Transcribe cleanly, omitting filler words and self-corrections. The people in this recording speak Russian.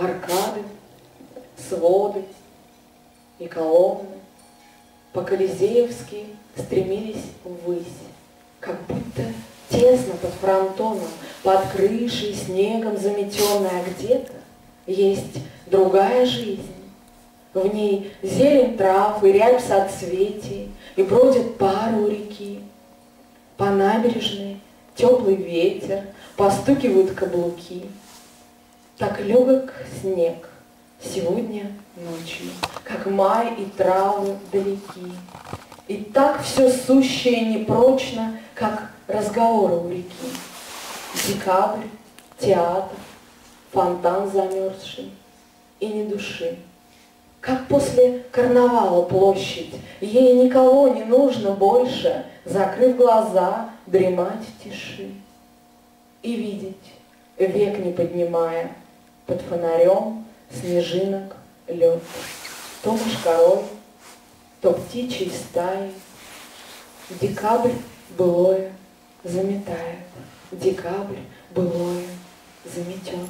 Аркады, своды и колонны по-колизеевски стремились ввысь, как будто тесно под фронтоном, под крышей снегом заметенной, а где-то есть другая жизнь. В ней зелень трав и рябь соцветий, и бродят пары у реки. По набережной теплый ветер, постукивают каблуки. Так легок снег сегодня ночью, как май и травы далеки. И так все сущее непрочно, как разговоры у реки. Декабрь, театр, фонтан замерзший и ни души. Как после карнавала площадь, ей никого не нужно больше, закрыв глаза, дремать в тиши. И видеть, век не поднимая, под фонарем снежинок лед, то мошкарой, то птичьей стаей. Декабрь былое заметает, декабрь былое заметет.